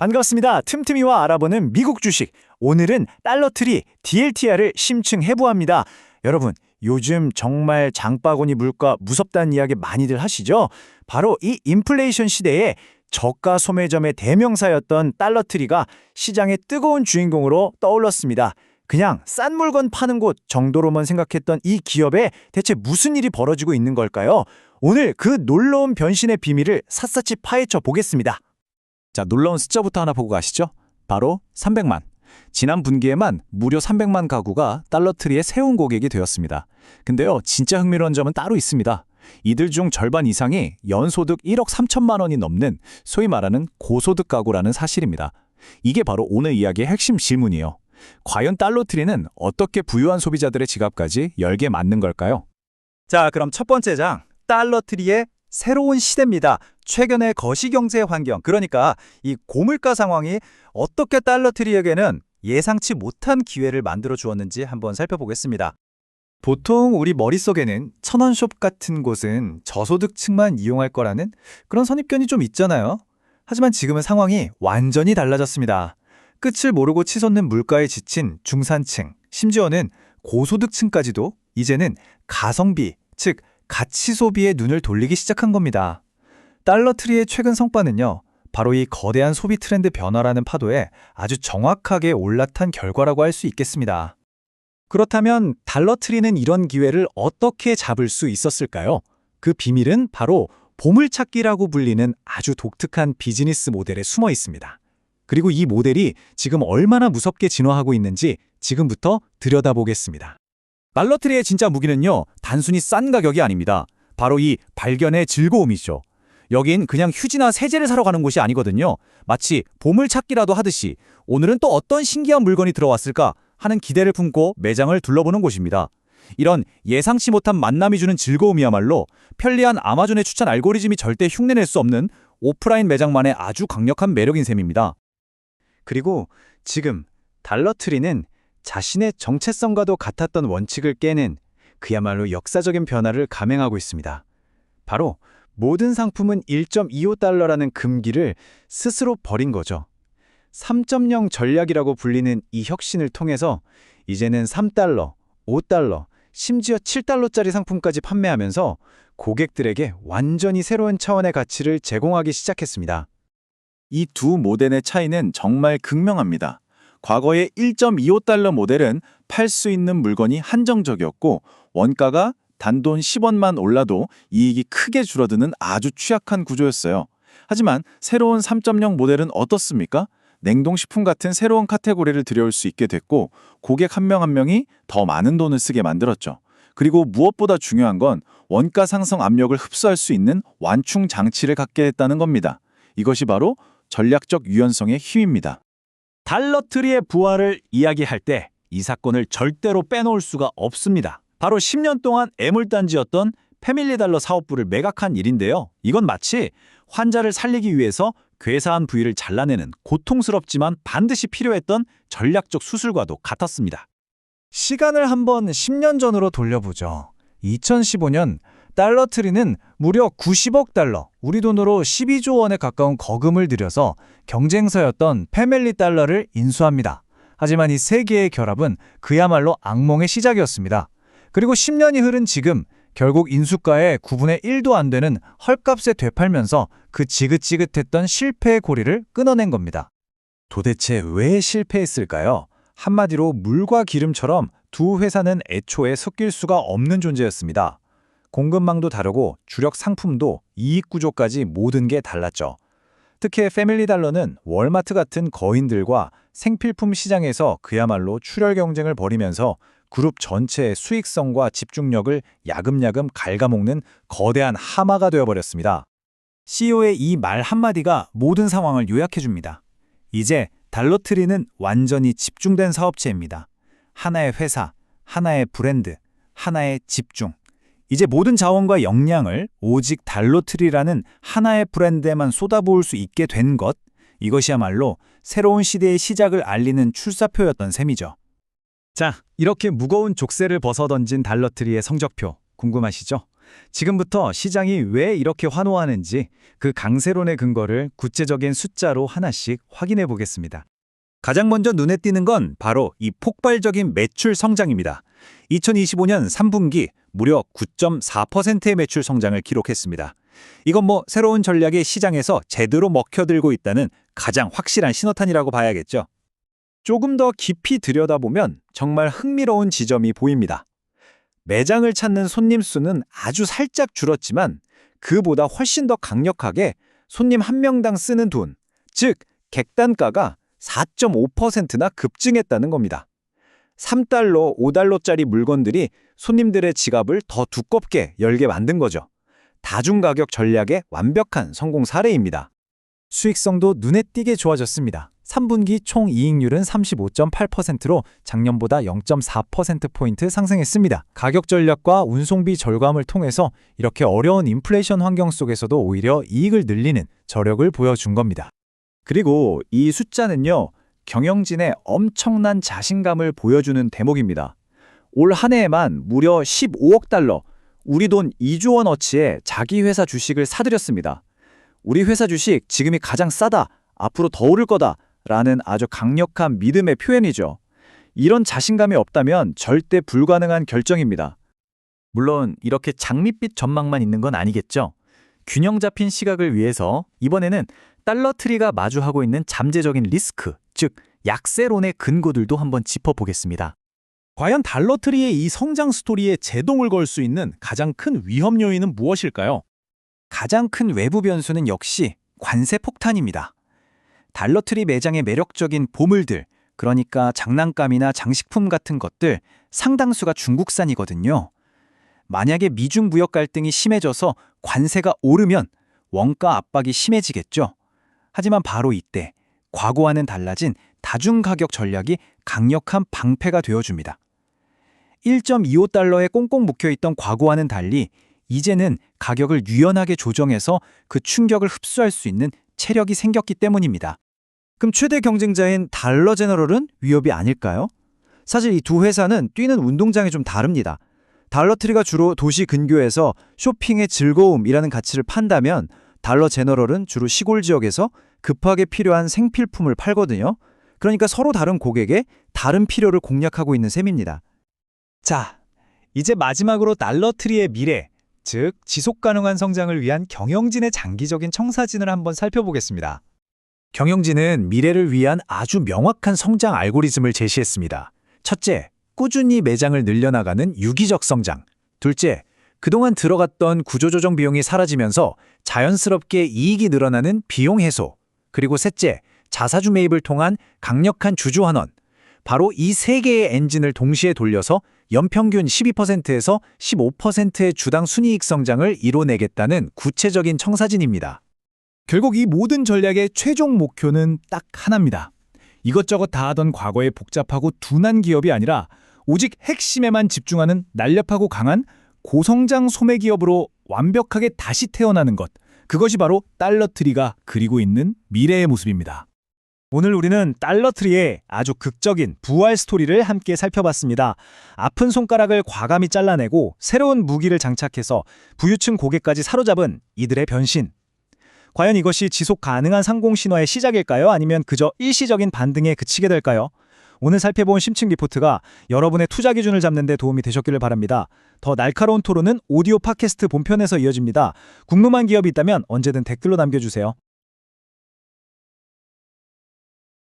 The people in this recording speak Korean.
반갑습니다. 틈틈이와 알아보는 미국 주식. 오늘은 달러트리 DLTR을 심층해부합니다. 여러분, 요즘 정말 장바구니 물가 무섭다는 이야기 많이들 하시죠? 바로 이 인플레이션 시대에 저가 소매점의 대명사였던 달러트리가 시장의 뜨거운 주인공으로 떠올랐습니다. 그냥 싼 물건 파는 곳 정도로만 생각했던 이 기업에 대체 무슨 일이 벌어지고 있는 걸까요? 오늘 그 놀라운 변신의 비밀을 샅샅이 파헤쳐 보겠습니다. 자, 놀라운 숫자부터 하나 보고 가시죠. 바로 300만. 지난 분기에만 무려 300만 가구가 달러트리의 새로운 고객이 되었습니다. 근데요, 진짜 흥미로운 점은 따로 있습니다. 이들 중 절반 이상이 연소득 1억 3천만 원이 넘는 소위 말하는 고소득 가구라는 사실입니다. 이게 바로 오늘 이야기의 핵심 질문이에요. 과연 달러트리는 어떻게 부유한 소비자들의 지갑까지 열게 만든 걸까요? 자, 그럼 첫 번째 장, 달러트리의 새로운 시대입니다. 최근의 거시경제 환경, 그러니까 이 고물가 상황이 어떻게 달러트리에게는 예상치 못한 기회를 만들어 주었는지 한번 살펴보겠습니다. 보통 우리 머릿속에는 천원숍 같은 곳은 저소득층만 이용할 거라는 그런 선입견이 좀 있잖아요. 하지만 지금은 상황이 완전히 달라졌습니다. 끝을 모르고 치솟는 물가에 지친 중산층, 심지어는 고소득층까지도 이제는 가성비, 즉 가치 소비에 눈을 돌리기 시작한 겁니다. 달러트리의 최근 성과는요, 바로 이 거대한 소비 트렌드 변화라는 파도에 아주 정확하게 올라탄 결과라고 할 수 있겠습니다. 그렇다면 달러트리는 이런 기회를 어떻게 잡을 수 있었을까요? 그 비밀은 바로 보물찾기라고 불리는 아주 독특한 비즈니스 모델에 숨어 있습니다. 그리고 이 모델이 지금 얼마나 무섭게 진화하고 있는지 지금부터 들여다보겠습니다. 달러트리의 진짜 무기는요, 단순히 싼 가격이 아닙니다. 바로 이 발견의 즐거움이죠. 여긴 그냥 휴지나 세제를 사러 가는 곳이 아니거든요. 마치 보물찾기라도 하듯이 오늘은 또 어떤 신기한 물건이 들어왔을까 하는 기대를 품고 매장을 둘러보는 곳입니다. 이런 예상치 못한 만남이 주는 즐거움이야말로 편리한 아마존의 추천 알고리즘이 절대 흉내낼 수 없는 오프라인 매장만의 아주 강력한 매력인 셈입니다. 그리고 지금 달러트리는 자신의 정체성과도 같았던 원칙을 깨는 그야말로 역사적인 변화를 감행하고 있습니다. 바로 모든 상품은 1.25달러라는 금기를 스스로 버린 거죠. 3.0 전략이라고 불리는 이 혁신을 통해서 이제는 3달러, 5달러, 심지어 7달러짜리 상품까지 판매하면서 고객들에게 완전히 새로운 차원의 가치를 제공하기 시작했습니다. 이 두 모델의 차이는 정말 극명합니다. 과거의 1.25달러 모델은 팔 수 있는 물건이 한정적이었고 원가가 단돈 10원만 올라도 이익이 크게 줄어드는 아주 취약한 구조였어요. 하지만 새로운 3.0 모델은 어떻습니까? 냉동식품 같은 새로운 카테고리를 들여올 수 있게 됐고 고객 한 명 한 명이 더 많은 돈을 쓰게 만들었죠. 그리고 무엇보다 중요한 건 원가 상승 압력을 흡수할 수 있는 완충 장치를 갖게 했다는 겁니다. 이것이 바로 전략적 유연성의 힘입니다. 달러트리의 부활을 이야기할 때 이 사건을 절대로 빼놓을 수가 없습니다. 바로 10년 동안 애물단지였던 패밀리달러 사업부를 매각한 일인데요. 이건 마치 환자를 살리기 위해서 괴사한 부위를 잘라내는 고통스럽지만 반드시 필요했던 전략적 수술과도 같았습니다. 시간을 한번 10년 전으로 돌려보죠. 2015년 달러트리는 무려 90억 달러, 우리 돈으로 12조 원에 가까운 거금을 들여서 경쟁사였던 패밀리달러를 인수합니다. 하지만 이 세 개의 결합은 그야말로 악몽의 시작이었습니다. 그리고 10년이 흐른 지금 결국 인수가의 9분의 1도 안 되는 헐값에 되팔면서 그 지긋지긋했던 실패의 고리를 끊어낸 겁니다. 도대체 왜 실패했을까요? 한마디로 물과 기름처럼 두 회사는 애초에 섞일 수가 없는 존재였습니다. 공급망도 다르고 주력 상품도 이익 구조까지 모든 게 달랐죠. 특히 패밀리달러는 월마트 같은 거인들과 생필품 시장에서 그야말로 출혈 경쟁을 벌이면서 그룹 전체의 수익성과 집중력을 야금야금 갉아먹는 거대한 하마가 되어버렸습니다. CEO의 이 말 한마디가 모든 상황을 요약해줍니다. 이제 달러트리는 완전히 집중된 사업체입니다. 하나의 회사, 하나의 브랜드, 하나의 집중. 이제 모든 자원과 역량을 오직 달러트리라는 하나의 브랜드에만 쏟아부을 수 있게 된 것, 이것이야말로 새로운 시대의 시작을 알리는 출사표였던 셈이죠. 자, 이렇게 무거운 족쇄를 벗어던진 달러트리의 성적표 궁금하시죠? 지금부터 시장이 왜 이렇게 환호하는지 그 강세론의 근거를 구체적인 숫자로 하나씩 확인해 보겠습니다. 가장 먼저 눈에 띄는 건 바로 이 폭발적인 매출 성장입니다. 2025년 3분기 무려 9.4%의 매출 성장을 기록했습니다. 이건 새로운 전략의 시장에서 제대로 먹혀들고 있다는 가장 확실한 신호탄이라고 봐야겠죠. 조금 더 깊이 들여다보면 정말 흥미로운 지점이 보입니다. 매장을 찾는 손님 수는 아주 살짝 줄었지만 그보다 훨씬 더 강력하게 손님 한 명당 쓰는 돈, 즉 객단가가 4.5%나 급증했다는 겁니다. 3달러, 5달러짜리 물건들이 손님들의 지갑을 더 두껍게 열게 만든 거죠. 다중가격 전략의 완벽한 성공 사례입니다. 수익성도 눈에 띄게 좋아졌습니다. 3분기 총 이익률은 35.8%로 작년보다 0.4%포인트 상승했습니다. 가격 전략과 운송비 절감을 통해서 이렇게 어려운 인플레이션 환경 속에서도 오히려 이익을 늘리는 저력을 보여준 겁니다. 그리고 이 숫자는요, 경영진의 엄청난 자신감을 보여주는 대목입니다. 올 한 해에만 무려 15억 달러, 우리 돈 2조 원어치의 자기 회사 주식을 사들였습니다. 우리 회사 주식 지금이 가장 싸다, 앞으로 더 오를 거다 라는 아주 강력한 믿음의 표현이죠. 이런 자신감이 없다면 절대 불가능한 결정입니다. 물론 이렇게 장밋빛 전망만 있는 건 아니겠죠. 균형 잡힌 시각을 위해서 이번에는 달러트리가 마주하고 있는 잠재적인 리스크, 즉 약세론의 근거들도 한번 짚어보겠습니다. 과연 달러트리의 이 성장 스토리에 제동을 걸 수 있는 가장 큰 위험 요인은 무엇일까요? 가장 큰 외부 변수는 역시 관세 폭탄입니다. 달러트리 매장의 매력적인 보물들, 그러니까 장난감이나 장식품 같은 것들 상당수가 중국산이거든요. 만약에 미중 무역 갈등이 심해져서 관세가 오르면 원가 압박이 심해지겠죠. 하지만 바로 이때 과거와는 달라진 다중가격 전략이 강력한 방패가 되어줍니다. 1.25달러에 꽁꽁 묶여있던 과거와는 달리 이제는 가격을 유연하게 조정해서 그 충격을 흡수할 수 있는 체력이 생겼기 때문입니다. 그럼 최대 경쟁자인 달러 제너럴은 위협이 아닐까요? 사실 이 두 회사는 뛰는 운동장이 좀 다릅니다. 달러트리가 주로 도시 근교에서 쇼핑의 즐거움이라는 가치를 판다면 달러 제너럴은 주로 시골 지역에서 급하게 필요한 생필품을 팔거든요. 그러니까 서로 다른 고객의 다른 필요를 공략하고 있는 셈입니다. 자, 이제 마지막으로 달러트리의 미래, 즉 지속 가능한 성장을 위한 경영진의 장기적인 청사진을 한번 살펴보겠습니다. 경영진은 미래를 위한 아주 명확한 성장 알고리즘을 제시했습니다. 첫째, 꾸준히 매장을 늘려나가는 유기적 성장. 둘째, 그동안 들어갔던 구조조정 비용이 사라지면서 자연스럽게 이익이 늘어나는 비용 해소. 그리고 셋째, 자사주 매입을 통한 강력한 주주 환원. 바로 이 세 개의 엔진을 동시에 돌려서 연평균 12%에서 15%의 주당 순이익 성장을 이뤄내겠다는 구체적인 청사진입니다. 결국 이 모든 전략의 최종 목표는 딱 하나입니다. 이것저것 다 하던 과거의 복잡하고 둔한 기업이 아니라 오직 핵심에만 집중하는 날렵하고 강한 고성장 소매 기업으로 완벽하게 다시 태어나는 것. 그것이 바로 달러트리가 그리고 있는 미래의 모습입니다. 오늘 우리는 달러트리의 아주 극적인 부활 스토리를 함께 살펴봤습니다. 아픈 손가락을 과감히 잘라내고 새로운 무기를 장착해서 부유층 고객까지 사로잡은 이들의 변신. 과연 이것이 지속 가능한 상공 신화의 시작일까요? 아니면 그저 일시적인 반등에 그치게 될까요? 오늘 살펴본 심층 리포트가 여러분의 투자 기준을 잡는 데 도움이 되셨기를 바랍니다. 더 날카로운 토론은 오디오 팟캐스트 본편에서 이어집니다. 궁금한 기업이 있다면 언제든 댓글로 남겨주세요.